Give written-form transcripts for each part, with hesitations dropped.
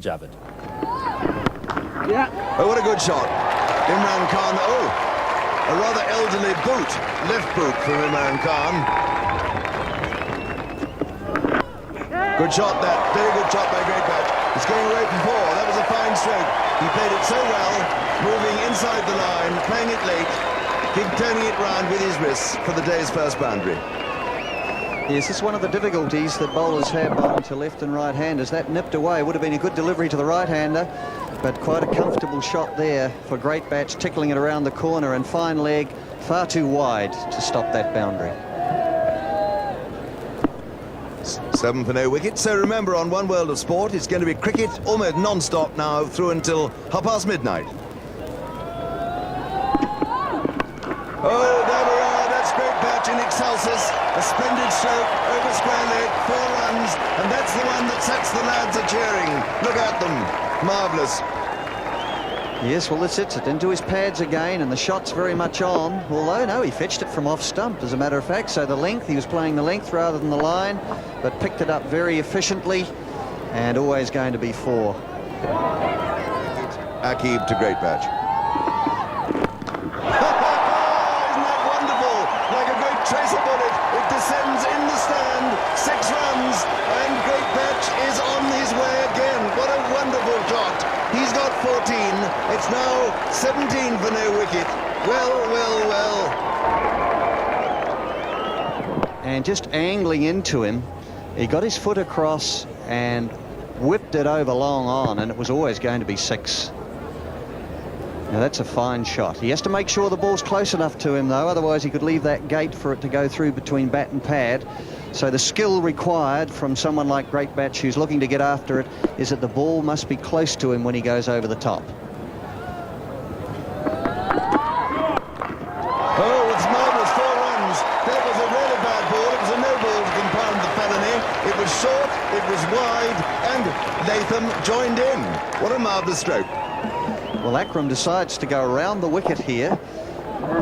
Javid. Yeah. Oh, what a good shot. Imran Khan. Oh, a rather elderly boot. Left boot from Imran Khan. Good shot that. Very good shot by Greatbatch. It's going away from 4. That was a fine stroke. He played it so well, moving inside the line, playing it late, turning it round with his wrists for the day's first boundary. Yes, this is one of the difficulties that bowlers have bowling to left and right handers. That nipped away would have been a good delivery to the right hander, but quite a comfortable shot there for Greatbatch, tickling it around the corner, and fine leg far too wide to stop that boundary. 7 for no wicket. So remember, on One World of Sport, it's going to be cricket almost non-stop now through until midnight. Oh, that's Greatbatch in excelsis. A splendid stroke over square leg, 4 runs, and that's the one that sets the lads a cheering. Look at them. Marvellous. Yes, well, this hits it into his pads again, and the shot's very much on. Although, no, he fetched it from off stump, as a matter of fact. So the length, he was playing the length rather than the line, but picked it up very efficiently, and always going to be 4. Akib to Greatbatch. Isn't that wonderful? Like a great tracer bullet, it descends in the stand. 6 runs, and Greatbatch is on his way again. What a wonderful shot. He's got 14. It's now 17 for no wicket. Well, well, well. And just angling into him, he got his foot across and whipped it over long on, and it was always going to be 6. Now that's a fine shot. He has to make sure the ball's close enough to him, though, otherwise he could leave that gate for it to go through between bat and pad. So the skill required from someone like Greatbatch, who's looking to get after it, is that the ball must be close to him when he goes over the top. Oh, it's marvellous. 4 runs. That was a really bad ball. It was a no ball to compound the felony. It was short, it was wide, and Latham joined in. What a marvellous stroke. Well, Akram decides to go around the wicket here,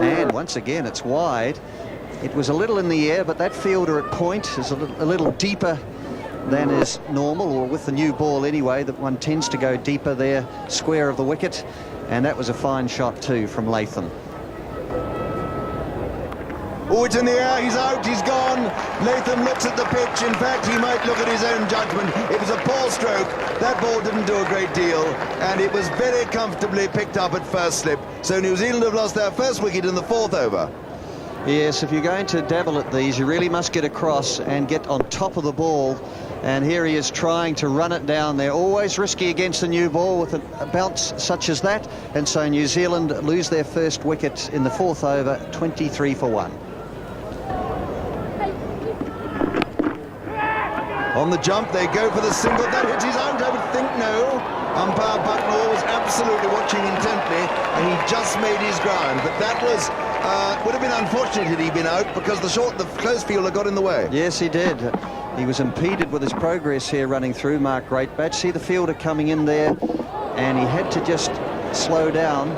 and once again it's wide. It was a little in the air, but that fielder at point is a little deeper than is normal, or with the new ball anyway, that one tends to go deeper there, square of the wicket, and that was a fine shot too from Latham. Oh, it's in the air, he's out, he's gone. Latham looks at the pitch. In fact, he might look at his own judgment. It was a poor stroke. That ball didn't do a great deal, and it was very comfortably picked up at first slip. So New Zealand have lost their first wicket in the 4th over. Yes, if you're going to dabble at these, you really must get across and get on top of the ball. And here he is trying to run it down. They're always risky against the new ball with a bounce such as that. And so New Zealand lose their first wicket in the 4th over, 23 for 1. On the jump, they go for the single. That hits his out, I would think. No. Umpire Bucknell was absolutely watching intently, and he just made his ground. But that was would have been unfortunate had he been out, because the close fielder got in the way. Yes, he did. He was impeded with his progress here running through, Mark Greatbatch. See the fielder coming in there, and he had to just slow down.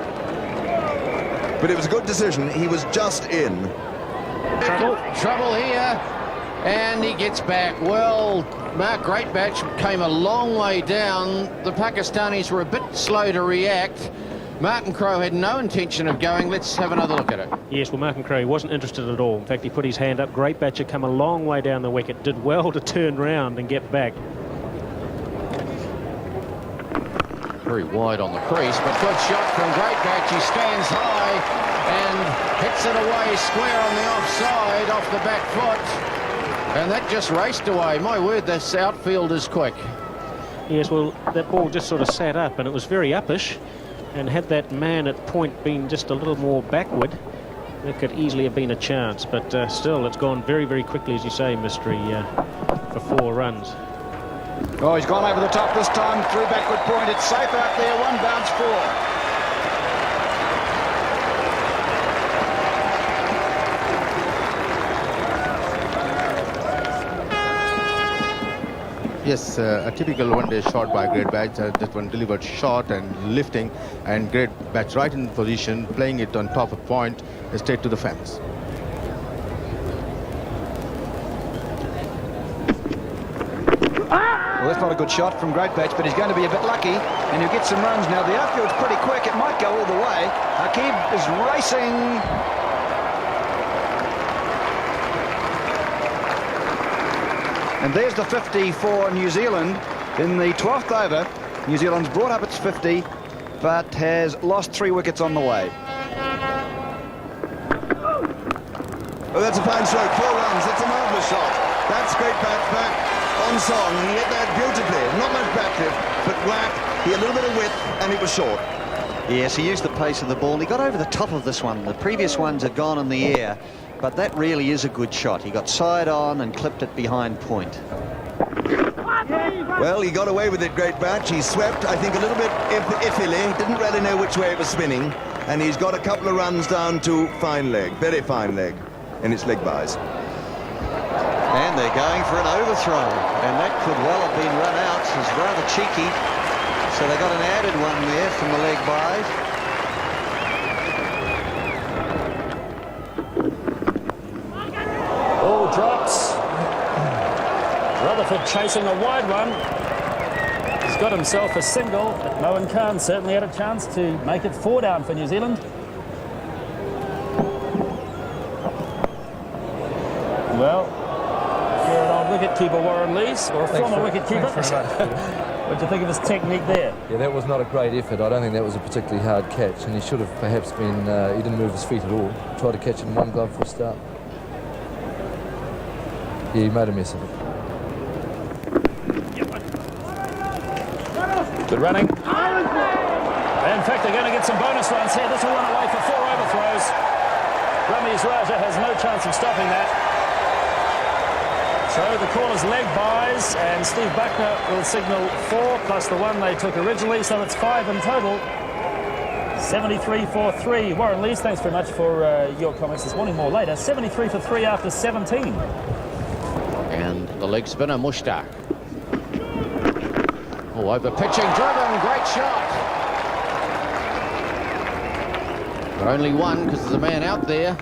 But it was a good decision. He was just in. Trouble here. And he gets back. Well, Mark Greatbatch came a long way down. The Pakistanis were a bit slow to react. Martin Crowe had no intention of going. Let's have another look at it. Yes, well, Martin Crowe wasn't interested at all. In fact, he put his hand up. Greatbatch had come a long way down the wicket, did well to turn round and get back. Very wide on the crease, but good shot from Greatbatch. He stands high and hits it away square on the offside, off the back foot. And that just raced away. My word, this outfield is quick. Yes, well, that ball just sort of sat up, and it was very uppish. And had that man at point been just a little more backward, there could easily have been a chance. But still, it's gone very, very quickly, as you say, Mystery, for 4 runs. Oh, he's gone over the top this time, through backward point. It's safe out there, 1 bounce 4. Yes, a typical one-day shot by Greatbatch. That one delivered short and lifting, and Greatbatch right in position, playing it on top of point, straight to the fence. Well, not a good shot from Greatbatch, but he's going to be a bit lucky, and he'll get some runs. Now, the outfield's pretty quick. It might go all the way. Akib is racing. And there's the 50 for New Zealand in the 12th over. New Zealand's brought up its 50, but has lost 3 wickets on the way. Oh, that's a fine stroke. 4 runs. That's a marvellous shot. That's Greatbatch back on song. He hit that beautifully. Not much backlift, but whack. He had a little bit of width, and it was short. Yes, he used the pace of the ball. He got over the top of this one. The previous ones had gone in the air, but that really is a good shot. He got side on and clipped it behind point. Well, he got away with it, Greatbatch. He swept, I think, a little bit iffily. Didn't really know which way it was spinning. And he's got a couple of runs down to fine leg, very fine leg, in its leg byes. And they're going for an overthrow, and that could well have been run out. It's rather cheeky. So they got an added one there from the leg byes. Ball drops. Rutherford chasing a wide one. He's got himself a single, but Moen Khan certainly had a chance to make it 4 down for New Zealand. Well, you're an old wicket-keeper, Warren Lees, or a former wicket-keeper. What do you think of his technique there? Yeah, that was not a great effort. I don't think that was a particularly hard catch, and he should have perhaps been, he didn't move his feet at all. Tried to catch it in one glove for a start. Yeah, he made a mess of it. Good running. In fact, they're going to get some bonus runs here. This will run away for 4 overthrows. Ramesh Raja has no chance of stopping that. So the call is leg byes, and Steve Buckner will signal 4 plus the 1 they took originally, so it's 5 in total. 73 for 3. Warren Lees, thanks very much for your comments this morning. More later. 73 for 3 after 17. And the leg spinner, Mushtaq. Oh, over pitching, driven, great shot. But only 1 because there's a man out there.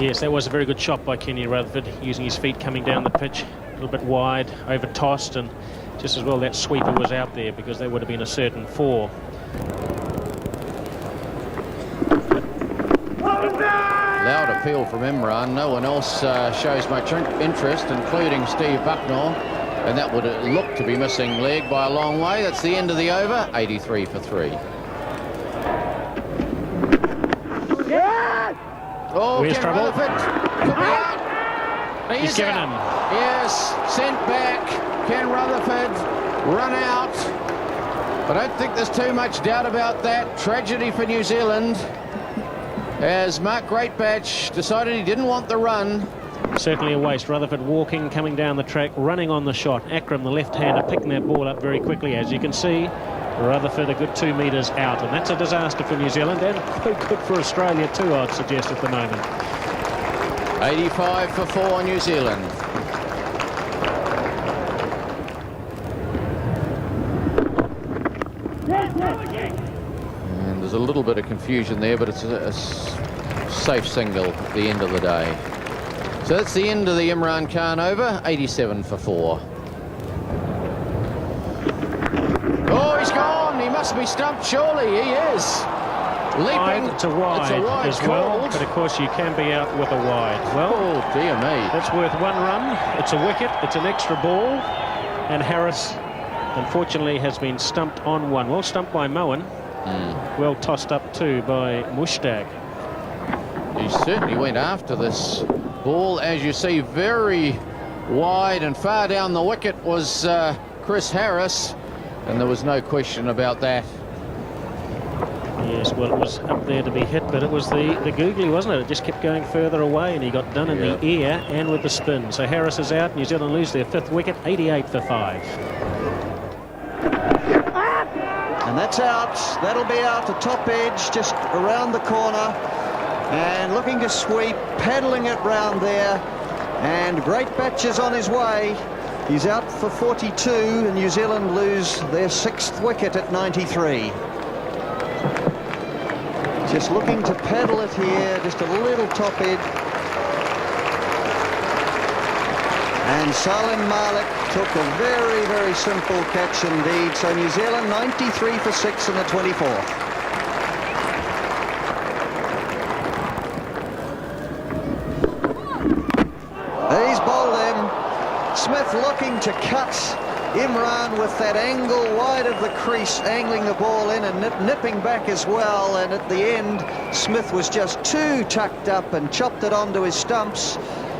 Yes, that was a very good shot by Kenny Rutherford, using his feet coming down the pitch, a little bit wide, over tossed, and just as well that sweeper was out there, because they would have been a certain 4. Loud appeal from Imran. No one else shows much interest, including Steve Bucknell, and that would look to be missing leg by a long way. That's the end of the over. 83 for 3. Oh, Where's Ken trouble? Rutherford could be out. He's given him. Yes, sent back. Ken Rutherford run out. I don't think there's too much doubt about that. Tragedy for New Zealand, as Mark Greatbatch decided he didn't want the run. Certainly a waste. Rutherford walking, coming down the track, running on the shot. Akram, the left-hander, picking that ball up very quickly. As you can see, Rutherford a good 2 metres out, and that's a disaster for New Zealand, and good for Australia too, I'd suggest, at the moment. 85 for 4 New Zealand. And there's a little bit of confusion there, but it's a safe single at the end of the day. So that's the end of the Imran Khan over. 87 for 4. Oh, he's gone. He must be stumped, surely. He is. Leaping. It's a wide as well, but of course you can be out with a wide. Well, oh, dear me. That's worth 1 run. It's a wicket. It's an extra ball. And Harris, unfortunately, has been stumped on 1. Well stumped by Moen. Well tossed up too by Mushtaq. He certainly went after this ball. As you see, very wide and far down the wicket was Chris Harris. And there was no question about that. Yes, well, it was up there to be hit, but it was the googly, wasn't it? It just kept going further away, and he got done in the ear and with the spin. So Harris is out. New Zealand lose their 5th wicket, 88 for 5. And that's out. That'll be out the top edge, just around the corner. And looking to sweep, paddling it round there. And Greatbatch is on his way. He's out for 42, and New Zealand lose their 6th wicket at 93. Just looking to paddle it here, just a little top edge. And Salim Malik took a very, very simple catch indeed. So New Zealand 93 for 6 in the 24th. He's bowled him. Smith looking to cut Imran with that angle wide of the crease, angling the ball in and nipping back as well. And at the end, Smith was just too tucked up and chopped it onto his stumps.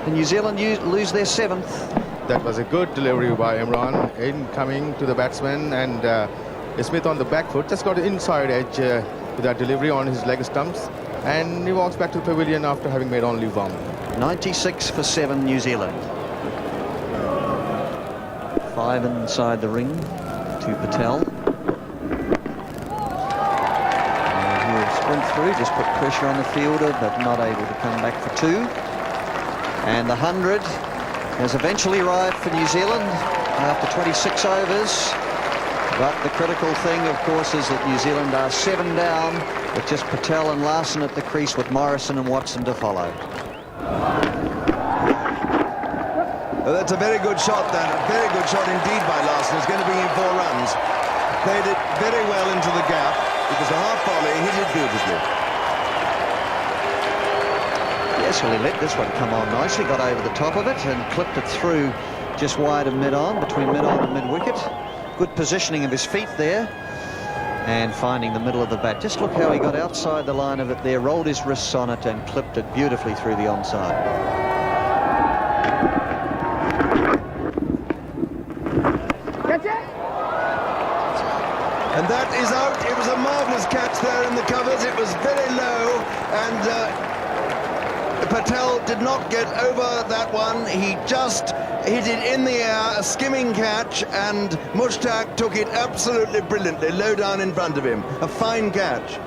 And New Zealand lose their 7th. That was a good delivery by Imran, in coming to the batsman, and Smith on the back foot just got the inside edge with that delivery on his leg stumps, and he walks back to the pavilion after having made only one. 96 for 7 New Zealand. 5 inside the ring to Patel. And he'll sprint through, just put pressure on the fielder, but not able to come back for 2. And the 100 has eventually arrived for New Zealand after 26 overs. But the critical thing, of course, is that New Zealand are 7 down with just Patel and Larson at the crease, with Morrison and Watson to follow. Well, that's a very good shot, that. A very good shot indeed by Larson. It's going to bring in 4 runs. Played it very well into the gap. It was a half volley. He hit it beautifully. Yes, well, he let this one come on nicely, got over the top of it and clipped it through just wide of mid-on, between mid-on and mid-wicket. Good positioning of his feet there and finding the middle of the bat. Just look how he got outside the line of it there, rolled his wrists on it and clipped it beautifully through the onside. And that is out. It was a marvellous catch there in the covers. It was very low, and Patel did not get over that one. He just hit it in the air, a skimming catch, and Mushtaq took it absolutely brilliantly, low down in front of him. A fine catch.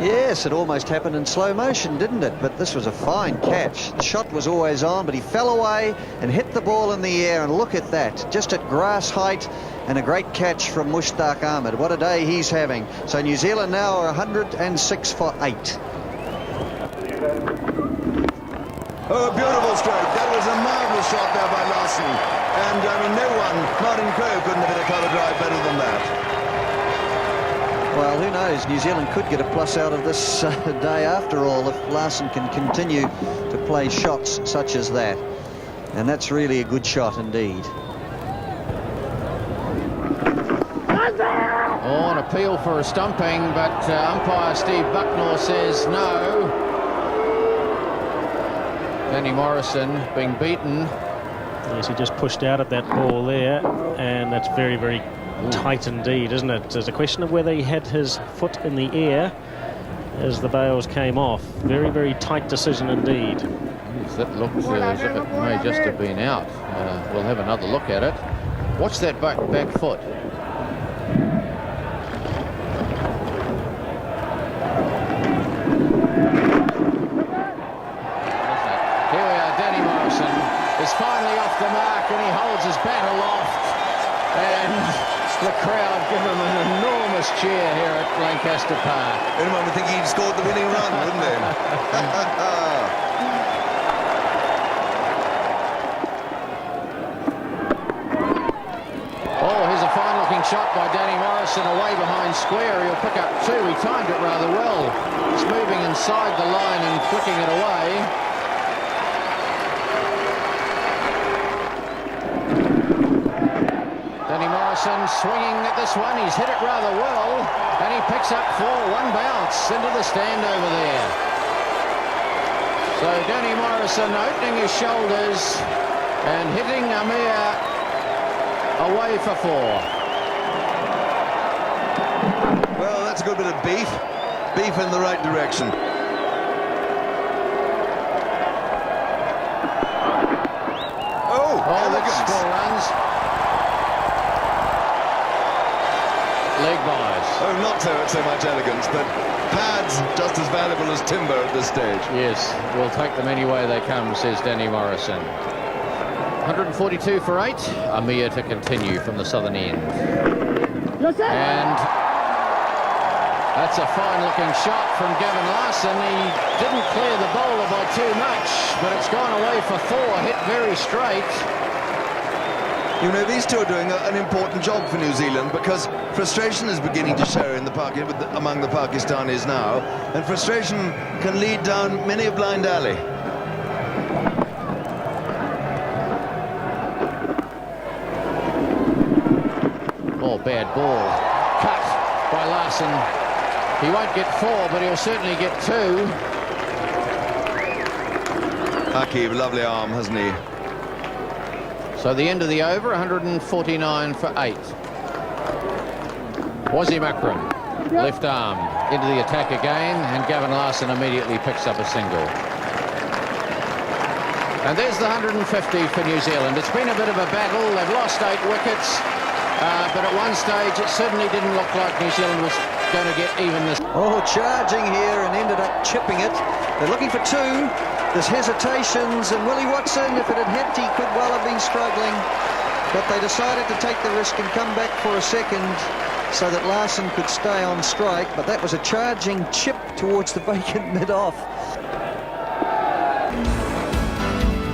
Yes, it almost happened in slow motion, didn't it? But this was a fine catch. The shot was always on, but he fell away and hit the ball in the air, and look at that, just at grass height, and a great catch from Mushtaq Ahmed. What a day he's having. So New Zealand now are 106 for 8. Oh, a beautiful stroke. That was a marvellous shot there by Larson. And, I mean, no one, Martin Crowe, couldn't have hit a cover drive better than that. Well, who knows? New Zealand could get a plus out of this day after all if Larson can continue to play shots such as that. And that's really a good shot indeed. Oh, an appeal for a stumping, but umpire Steve Bucknor says no. Danny Morrison being beaten. Yes, he just pushed out at that ball there, and that's very, very tight indeed, isn't it? There's a question of whether he had his foot in the air as the bails came off. Very, very tight decision indeed. Yes, that looks as if it may just have been out. We'll have another look at it. Watch that back foot. Is finally off the mark, and he holds his bat aloft, and the crowd give him an enormous cheer here at Lancaster Park. Anyone would think he'd scored the winning run, wouldn't they? Oh, here's a fine-looking shot by Danny Morrison away behind square. He'll pick up 2. He timed it rather well. It's moving inside the line and flicking it away. Swinging at this one, he's hit it rather well, and he picks up 4, 1 bounce into the stand over there. So Danny Morrison opening his shoulders and hitting Amir away for 4. Well, that's a good bit of beef in the right direction. Oh, that's 4 runs. Leg buys. Oh, not so much elegance, but pads just as valuable as timber at this stage. Yes, we'll take them any way they come, says Danny Morrison. 142 for 8. Amir to continue from the southern end. And that's a fine-looking shot from Gavin Larson. He didn't clear the bowler by too much, but it's gone away for 4. Hit very straight. You know, these two are doing an important job for New Zealand, because frustration is beginning to show in among the Pakistanis now, and frustration can lead down many a blind alley. Oh, bad ball. Cut by Larson. He won't get 4, but he'll certainly get 2. Akib, lovely arm, hasn't he? So the end of the over, 149 for 8. Wasim Akram, left arm, into the attack again, and Gavin Larson immediately picks up a single. And there's the 150 for New Zealand. It's been a bit of a battle. They've lost 8 wickets, but at one stage it certainly didn't look like New Zealand was going to get even this. Oh, charging here and ended up chipping it. They're looking for 2. There's hesitations, and Willie Watson, if it had hit, he could well have been struggling. But they decided to take the risk and come back for a second so that Larson could stay on strike. But that was a charging chip towards the vacant mid-off.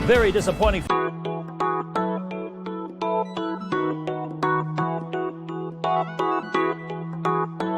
Very disappointing.